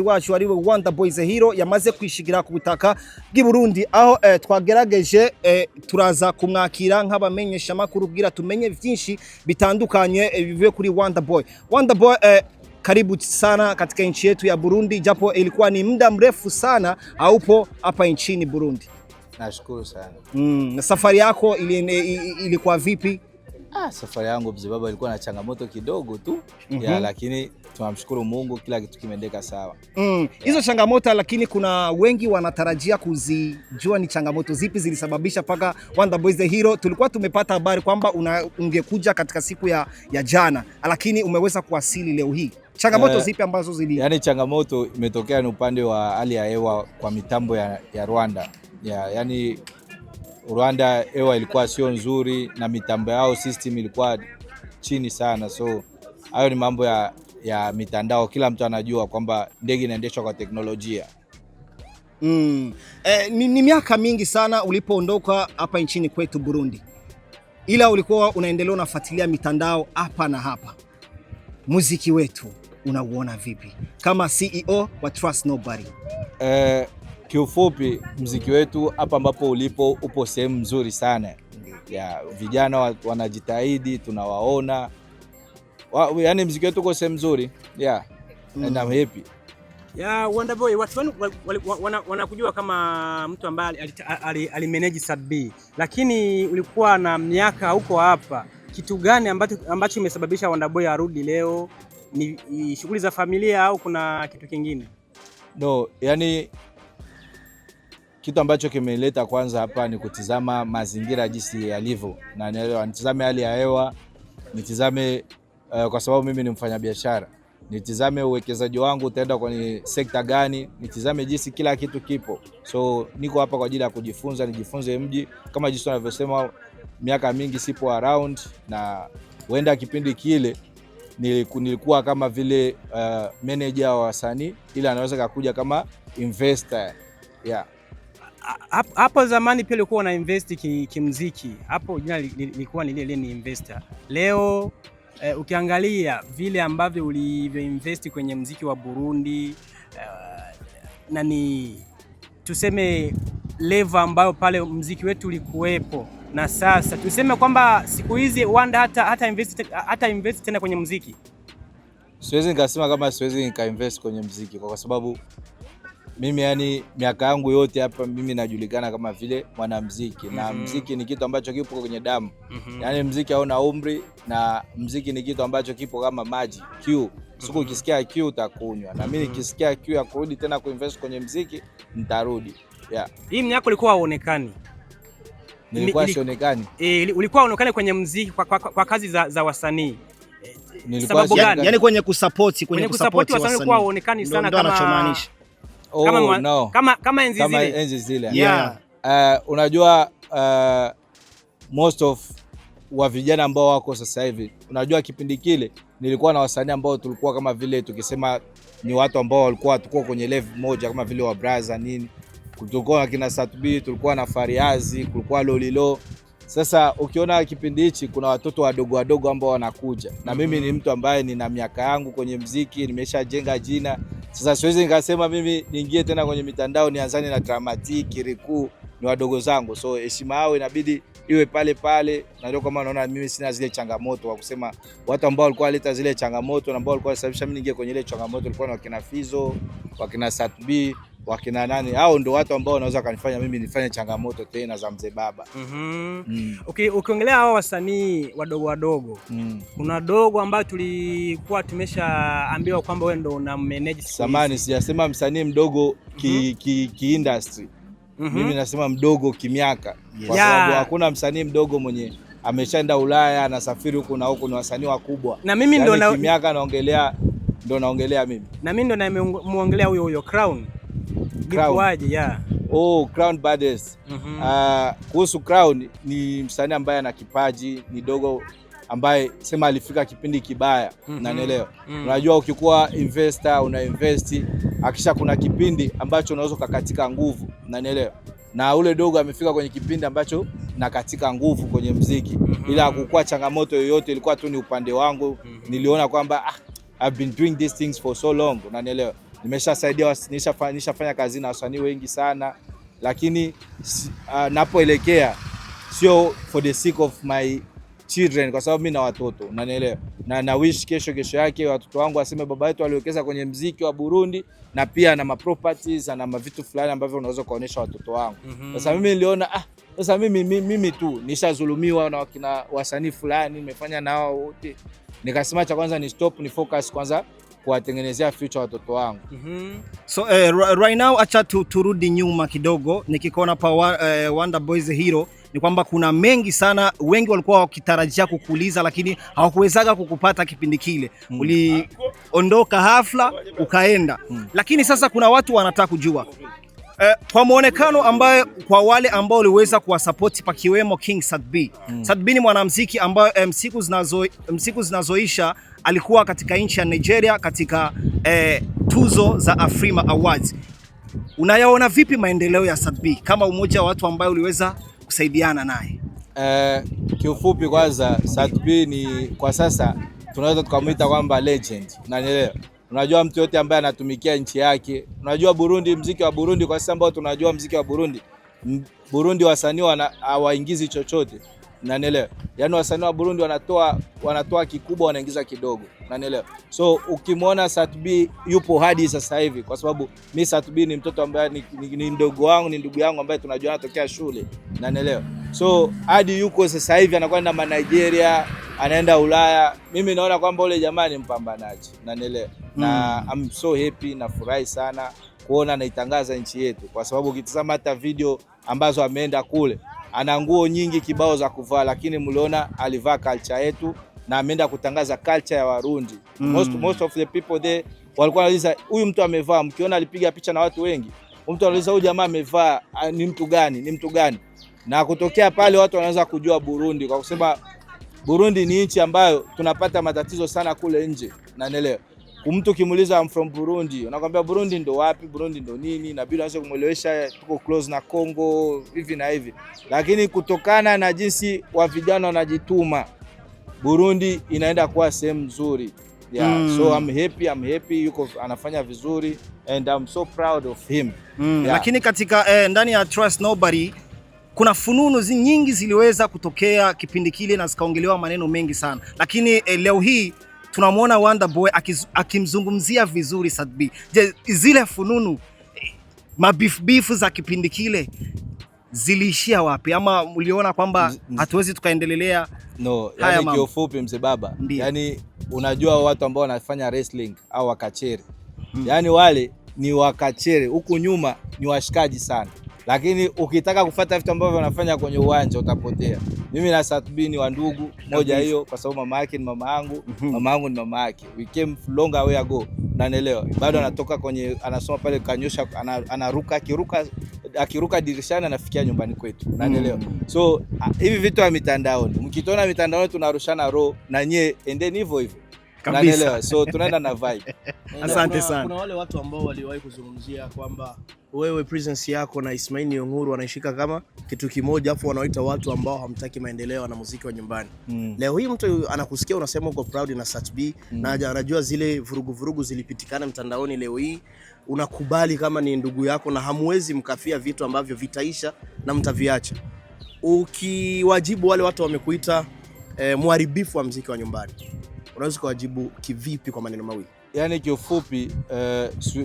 mushitsi wacu ari we Wonder Boy The Hero yamaze kwishigira ku butaka bw'i Burundi, aho twagerageje turaza kumwakira nk'abamenyesha makuru kugira tumenye vyinshi bitandukanye bivuye kuri Wonder Boy. Wonder Boy, karibu sana katika nchi yetu ya Burundi, japo ilikuwa ni muda mrefu sana haupo hapa nchini Burundi. Nashukuru sana. Safari yako ilikuwa vipi? Safari yangu mzee baba ilikuwa na changamoto kidogo tu. Ya, lakini tunamshukuru Mungu kila kitu kimeendeka sawa. Hizo changamoto, lakini kuna wengi wanatarajia kuzijua ni changamoto zipi zilisababisha paka Wonder Boy The Hero. Tulikuwa tumepata habari kwamba ungekuja katika siku ya jana, lakini umeweza kuwasili leo hii. Changamoto zipi ambazo Yani changamoto imetokea ni upande wa hali ya hewa kwa mitambo ya Rwanda. Yani Rwanda hewa ilikuwa sio nzuri na mitambo yao system ilikuwa chini sana, so hayo ni mambo ya mitandao. Kila mtu anajua kwamba ndege inaendeshwa kwa teknolojia. Ni miaka mingi sana ulipoondoka hapa nchini kwetu Burundi, ila ulikuwa unaendelea unafuatilia mitandao hapa na hapa. Muziki wetu unauona vipi kama CEO wa Trust Nobody? Kiufupi muziki wetu hapa ambapo upo sehemu nzuri sana. Vijana wanajitahidi, tunawaona. Yani muziki wetu uko sehemu nzuri. And I'm happy. Wonder Boy, watu wanakujua kama mtu ambaye alimanage Sadbi, lakini ulikuwa na miaka huko hapa. Kitu gani ambacho imesababisha Wonder Boy arudi leo? Ni shughuli za familia au kuna kitu kingine? No, yani kitu ambacho kimeleta kwanza hapa ni kutizama mazingira jinsi yalivyo, na nitizame hali ya hewa, nitizame kwa sababu mimi ni mfanyabiashara, nitizame uwekezaji wangu utaenda kwenye sekta gani, nitizame jinsi kila kitu kipo. So niko hapa kwa ajili ya kujifunza, nijifunze mji kama jinsi wanavyosema miaka mingi sipo around, na huenda kipindi kile nilikuwa kama vile manager wa wasanii, ila anaweza kuja kama investor. Hapo zamani pia ulikuwa una invest kimuziki. Hapo jina lilikuwa ni ile ni investor. Leo ukiangalia vile ambavyo ulivyoinvest kwenye muziki wa Burundi, na ni tuseme level ambayo pale muziki wetu ulikuwepo, na sasa tuseme kwamba siku hizi Wanda hata invest tena kwenye muziki. Siwezi nikasema kama siwezi nikainvest kwenye muziki, kwa sababu mimi yani miaka yangu yote hapa mimi najulikana kama vile mwanamuziki. Na muziki ni kitu ambacho kipo kwenye damu. Yani muziki hauna umri, na muziki ni kitu ambacho kipo kama maji, kiu. Siku ukisikia kiu utakunywa, na mimi nikisikia kiu ya kurudi tena kuinvest kwenye muziki nitarudi. Hii miaka ulikuwa uonekani? Nilikuwa sionekani. Ulikuwa uonekane kwenye muziki kwa kazi za wasanii. Sababu gani? Yani kwenye kusupport wasanii ulikuwa uonekani sana kama enzi zile. Unajua most of wa vijana ambao wako sasa hivi, unajua kipindi kile nilikuwa na wasanii ambao tulikuwa kama vile tukisema ni watu ambao walikuwa tuko kwenye level moja, kama vile wa Braza nini. Tulikuwa kina Satbi, tulikuwa na Fariazi, kulikuwa Lolilo. Sasa ukiona kipindi hichi kuna watoto wadogo ambao wanakuja, na mimi ni mtu ambaye nina miaka yangu kwenye muziki, nimeshajenga jina. Sasa siwezi nikasema mimi niingie tena kwenye mitandao nianzane na Dramatiki, Riku, ni wadogo zangu. So heshima yao inabidi iwe pale, na ndio kama unaona mimi sina zile changamoto wa kusema watu ambao walikuwa waleta zile changamoto na ambao walikuwa sababisha mimi niingie kwenye ile changamoto walikuwa na wakina Fizo, wakina Satbi, wakina nani. Hao ndio watu ambao wanaweza kanifanya mimi nifanye changamoto tena za mzee baba. Ukiongelea hao wasanii wadogo, kuna dogo ambao tulikuwa tumeshaambiwa kwamba wewe ndio una manage. Samani, sijasema msanii mdogo ki industry. Mimi nasema mdogo kimiaka, kwa sababu hakuna msanii mdogo mwenye ameshaenda Ulaya anasafiri huko na huko, ni wasanii wakubwa. Na mimi ndo kimiaka naongelea mimi. Na mimi ndo namuongelea huyo Crown. Gikuaje? Crown Badass. Kuhusu Crown, ni msanii ambaye ana kipaji, ni dogo ambaye sema alifika kipindi kibaya. Unanielewa? Unajua ukikuwa investor una invest, akisha kuna kipindi ambacho unaweza kukatika nguvu. Unanielewa? Na ule dogo amefika kwenye kipindi ambacho nakatika nguvu kwenye muziki. Ila hakukuwa changamoto yoyote, ilikuwa tu ni upande wangu. Niliona kwamba I've been doing these things for so long. Unanielewa? nishafanya kazi na wasanii wengi sana, lakini napoelekea sio for the sake of my children, kwa sababu mimi na watoto, unanielewa, na wish kesho yake watoto wangu waseme baba yetu aliwekeza kwenye mziki wa Burundi, na pia na properties na vitu fulani ambavyo unaweza kuonesha watoto wangu. Sasa mimi niliona sasa mimi tu nishazulumiwa na kina wasanii fulani, nimefanya nao wote, nikasema cha kwanza ni stop, ni focus kwanza kuwatengenezea future watoto wangu. So right now acha turudi nyuma kidogo, nikikona pa Wonder Boys Hero ni kwamba kuna mengi sana, wengi walikuwa wakitarajia kukuuliza lakini hawakuwezaga kukupata kipindi kile. Uliondoka hafla ukaenda. Lakini sasa kuna watu wanataka kujua kwa muonekano ambaye kwa wale ambao waliweza kuwasupport pakiwemo King Sadbi. Sadbi ni mwanamuziki ambaye siku zinazoisha alikuwa katika nchi ya Nigeria katika tuzo za Afrima Awards. Unayaona vipi maendeleo ya Sadbi kama umoja wa watu ambao uliweza kusaidiana naye? Kiufupi kwanza, Sadbi ni kwa sasa tunaweza tukamuita kwamba legend. Unanielewa? Unajua mtu yote ambaye anatumikia nchi yake. Unajua Burundi, mziki wa Burundi kwa sasa ambao tunajua mziki wa Burundi wasanii hawaingizi chochote. Unanielewa? Yaani wasanii wa Burundi wanatoa kikubwa, wanaingiza kidogo. Unanielewa? So ukimwona Sadbi yupo hadi sasa hivi, kwa sababu mimi Sadbi ni mtoto ambaye ni ndugu yangu ambaye tunajua anatokea shule. Unanielewa? So hadi yuko sasa hivi anakwenda Nigeria, anaenda Ulaya. Mimi naona kwamba ule jamaa ni mpambanaji. Unanielewa? Na I'm so happy, na furahi sana kuona anaitangaza nchi yetu, kwa sababu ukitazama hata video ambazo ameenda kule, ana nguo nyingi kibao za kuvaa, lakini mliona alivaa culture yetu na ameenda kutangaza culture ya Warundi. Most of the people there walikuwa wanauliza huyu mtu amevaa, mkiona alipiga picha na watu wengi, mtu anauliza huyu jamaa amevaa ni mtu gani? Na kutokea pale watu wanaanza kujua Burundi, kwa kusema Burundi ni nchi ambayo tunapata matatizo sana kule nje. Unaelewa? Mtu kimuuliza I'm from Burundi, unakwambia Burundi ndo wapi, Burundi ndo nini, na bila unaweza kumuelewesha tuko close na Congo hivi na hivi. Lakini kutokana na jinsi wa vijana wanajituma, Burundi inaenda kuwa sehemu nzuri. So I'm happy yuko anafanya vizuri, and I'm so proud of him. Lakini katika ndani ya Trust Nobody kuna fununu nyingi ziliweza kutokea kipindi kile na zikaongelewa maneno mengi sana. Lakini leo hii tunamwona Wonder Boy akimzungumzia vizuri Sadbi. Je, zile fununu mabifu za kipindi kile ziliishia wapi, ama uliona kwamba hatuwezi tukaendelea? No, yani kiufupi mzee baba, yani unajua watu ambao wanafanya wrestling au wakachere, yani wale ni wakachere, huku nyuma ni washikaji sana, lakini ukitaka kufuata vitu ambavyo wanafanya kwenye uwanja utapotea. Mimi na Sadbi ni wa ndugu moja hiyo, kwa sababu mama yake ni mama yangu, mama yangu ni mama yake. We came long way ago. Unanielewa? Bado anatoka kwenye anasoma pale Kanyosha, anaruka akiruka dirishani anafikia nyumbani kwetu. Unanielewa? So hivi vitu vya mitandaoni, mkitona mitandaoni tunarushana roho, na nyie endeni hivyo. Unanielewa? So tunaenda na vibe. Asante sana. Kuna wale watu ambao waliwahi kuzungumzia kwamba wewe presence yako na Ismail Niyonkuru wanaishika kama kitu kimoja, afu wanaoita watu ambao hamtaki maendeleo na muziki wa nyumbani. Leo hii mtu anakusikia unasema uko proud na Sadbi, na anajua zile vurugu zilipitikana mtandaoni, leo hii unakubali kama ni ndugu yako na hamwezi mkafia vitu ambavyo vitaisha na mtaviacha. Ukiwajibu wale watu wamekuita muharibifu wa muziki wa nyumbani, unaweza kuwajibu kivipi kwa maneno mawili? Yani kiufupi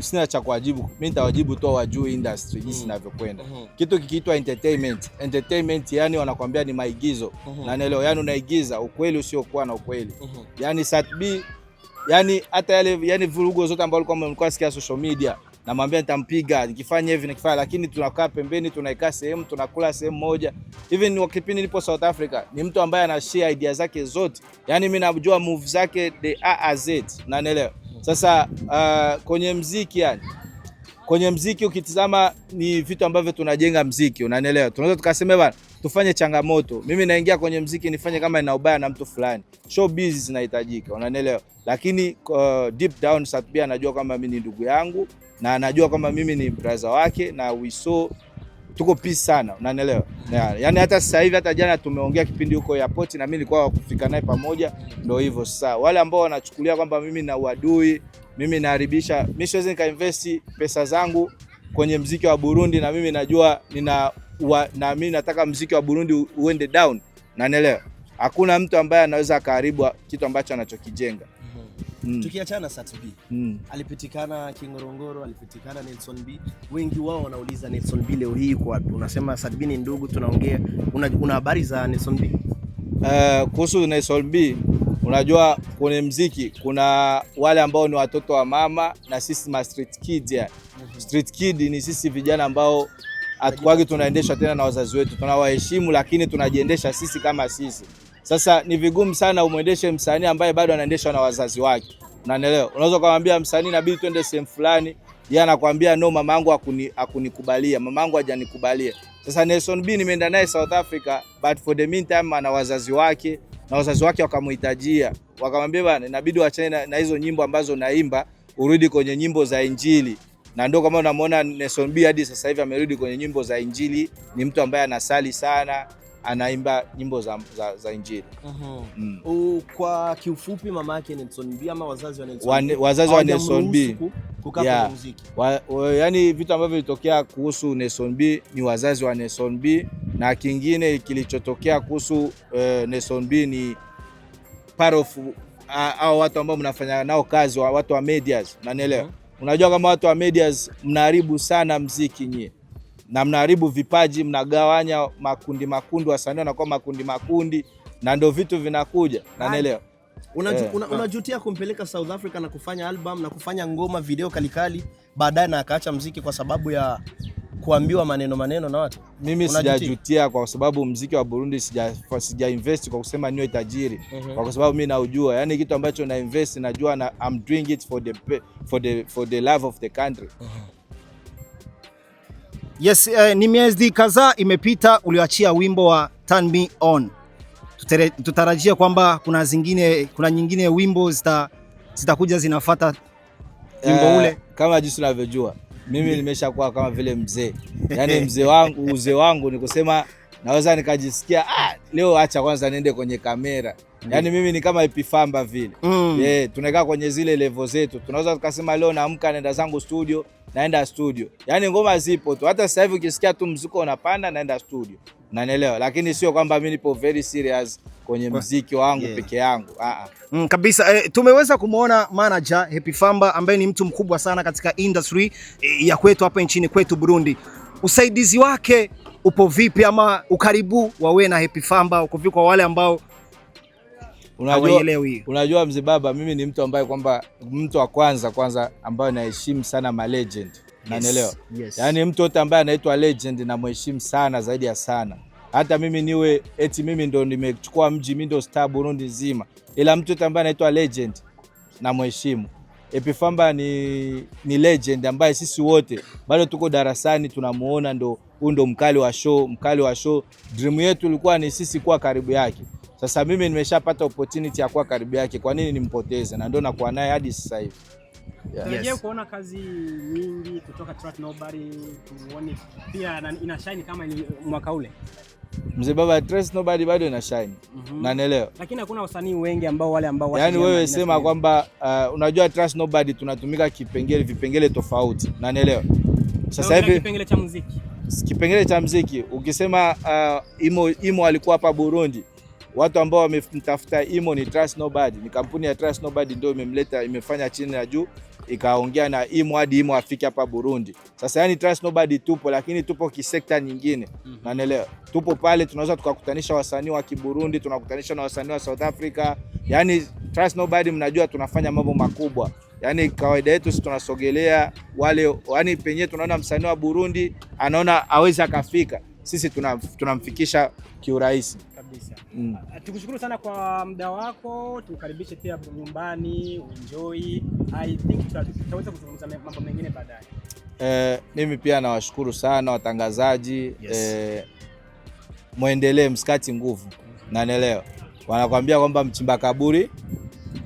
sina cha kuwajibu. Mimi nitawajibu tu wajue industry jinsi inavyokwenda. Kitu kikiitwa entertainment yani wanakuambia ni maigizo. Na naelewa, yani unaigiza ukweli usiokuwa na ukweli. Yani Sadbi, yani hata yani vurugo zote ambazo mlikuwa sikia social media, namwambia nitampiga nikifanya hivi nikifanya, lakini tunakaa pembeni, tunaikaa sehemu, tunakula sehemu moja. Even ni kipindi nilipo South Africa, ni mtu ambaye ana share idea zake zote. Yani mimi najua move zake the A to Z. Unanielewa? Sasa kwenye mziki ukitizama ni vitu ambavyo tunajenga mziki, unanielewa? Tunaweza tukasema bana tufanye changamoto. Mimi naingia kwenye mziki nifanye kama ina ubaya na mtu fulani. Show business inahitajika, unanielewa? Lakini deep down Sadbi anajua kama mimi ni ndugu yangu, na anajua kama mimi ni brother wake, na tuko peace sana, unanielewa? Yani hata sasa hivi, hata jana tumeongea kipindi huko airport, na mimi nilikuwa kufika naye pamoja, ndio hivyo. Sasa wale ambao wanachukulia kwamba mimi na uadui mimi naharibisha, mimi siwezi nikainvest pesa zangu kwenye mziki wa Burundi, na mimi najua na mimi nataka mziki wa Burundi uende down, unanielewa? Hakuna mtu ambaye anaweza akaharibu kitu ambacho anachokijenga. Tukiachana Sat B, alipitikana Kingorongoro, alipitikana Nelson B. Wengi wao wanauliza Nelson B leo hii kwa wapi? Unasema Sat B ni ndugu, tunaongea. Una habari za Nelson B? Kuhusu Nelson B, unajua kwenye mziki kuna wale ambao ni watoto wa mama na sisi ma street kids ya. Street kid ni sisi vijana ambao hatukwagi tunaendeshwa tena na wazazi wetu, tunawaheshimu lakini tunajiendesha sisi kama sisi. Sasa ni vigumu sana umwendeshe msanii ambaye bado anaendeshwa na wazazi wake. Unanielewa? Unaweza kumwambia msanii inabidi twende sehemu fulani, yeye anakuambia no, mamangu hakunikubalia, mamangu hajanikubalia. Sasa Nelson B nimeenda naye South Africa, but for the meantime ana wazazi wake, na wazazi wake wakamhitajia. Wakamwambia bana, inabidi uachane na hizo nyimbo ambazo naimba, urudi kwenye nyimbo za Injili. Na ndio kama unamwona Nelson B hadi sasa hivi amerudi kwenye nyimbo za Injili, ni mtu ambaye anasali sana, anaimba nyimbo za Injili. Kwa kiufupi mama yake Nelson B ama wazazi wa Nelson B? Wazazi wa Nelson B kukaa muziki. Yaani vitu ambavyo vilitokea kuhusu Nelson B ni wazazi wa Nelson B, na kingine kilichotokea kuhusu Nelson B ni part of au watu ambao mnafanya nao kazi, watu wa medias, unanielewa? Unajua kama watu wa medias mnaharibu sana mziki nyie, na mnaharibu vipaji, mnagawanya makundi, wasanii wanakuwa makundi, na ndio vitu vinakuja, unanielewa? Unajutia kumpeleka South Africa na kufanya album na kufanya ngoma video kalikali, baadaye na akaacha mziki kwa sababu ya kuambiwa maneno na watu? Mimi sijajutia kwa sababu mziki wa Burundi sija invest kwa kusema niwe tajiri. Kwa sababu mimi naujua, yani kitu ambacho na invest najua na I'm doing it for the love of the country. Yes, ni miezi kadhaa imepita ulioachia wimbo wa Turn Me On. Tutarajia kwamba kuna nyingine wimbo zitakuja zinafuata wimbo ule. Kama jinsi unavyojua mimi nimeshakuwa kama vile mzee. Yaani uzee wangu ni kusema naweza nikajisikia leo acha kwanza niende kwenye kamera. Yaani mimi ni kama Epifamba vile. Tunakaa kwenye zile level zetu. Tunaweza tukasema leo naamka naenda zangu studio, naenda studio. Yaani ngoma zipo tu. Hata sasa hivi ukisikia tu mzuko unapanda naenda studio. Unanielewa? Lakini sio kwamba mimi nipo very serious kwenye muziki wangu peke yangu. Kabisa. Tumeweza kumuona manager Epifamba ambaye ni mtu mkubwa sana katika industry ya kwetu hapa nchini kwetu Burundi. Usaidizi wake upo vipi, ama ukaribu wa wewe na Epifamba uko vipi kwa wale ambao unajua mzee baba, mimi ni mtu ambaye kwamba mtu wa kwanza ambaye naheshimu sana ma legend. Unanielewa? Yaani mtu yote ambaye anaitwa legend na mheshimu sana zaidi ya sana. Hata mimi niwe eti mimi ndo nimechukua mji, mimi ndo star Burundi nzima, ila mtu yote ambaye anaitwa legend na mheshimu. Epifamba ni legend ambaye sisi wote bado tuko darasani tunamuona ndo mkali wa show. Dream yetu ilikuwa ni sisi kuwa karibu yake. Sasa mimi nimeshapata opportunity ya kuwa karibu yake, kwa nini nimpoteze? Na ndio nakuwa naye hadi sasa hivi. Yes. Kuona kazi nyingi kutoka Trust Nobody, tuone pia ina shine kama mwaka ule. Mzee baba, Trust Nobody bado ina shine. Na naelewa. Lakini hakuna wasanii wengi ambao yaani wewe sema kwamba unajua Trust Nobody tunatumika vipengele tofauti. Na naelewa. Sasa hivi kipengele cha muziki ukisema Imo alikuwa hapa Burundi, watu ambao wamemtafuta Imo ni Trust Nobody, ni kampuni ya Trust Nobody ndio imefanya chini na juu ikaongea na Imo hadi Imo afike hapa Burundi. Sasa yani Trust Nobody tupo, lakini tupo kisekta nyingine. Unanielewa? Tupo pale tunaweza tukakutanisha wasanii wa Kiburundi, tunakutanisha na wasanii wa South Africa. Yani Trust Nobody mnajua tunafanya mambo makubwa. Yani kawaida yetu sisi tunasogelea wale, yani penye tunaona msanii wa Burundi anaona hawezi akafika, sisi tunamfikisha kiurahisi kabisa. Tukushukuru sana kwa muda wako, tukaribishe pia nyumbani, enjoy. I think tutaweza kuzungumza mambo mengine baadaye. Mimi pia nawashukuru sana watangazaji. Muendelee, msikati nguvu. Unanielewa? Wanakuambia kwamba mchimba kaburi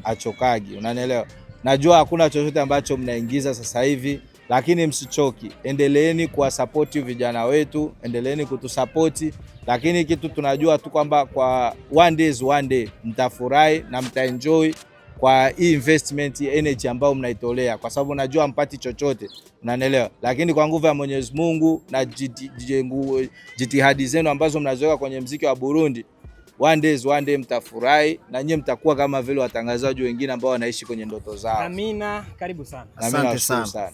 achokagi. Unanielewa? Najua hakuna chochote ambacho mnaingiza sasa hivi, lakini msichoki. Endeleeni kuwasupport vijana wetu, endeleeni kutusupport, lakini kitu tunajua tu kwamba kwa one day mtafurahi na mtaenjoy kwa hii investment energy ambayo mnaitolea, kwa sababu najua mpati chochote, unanielewa, lakini kwa nguvu ya Mwenyezi Mungu na jitihadi zenu ambazo mnaziweka kwenye muziki wa Burundi, one day mtafurahi na nyinyi mtakuwa kama vile watangazaji wengine ambao wanaishi kwenye ndoto zao. Amina, karibu sana. Asante sana.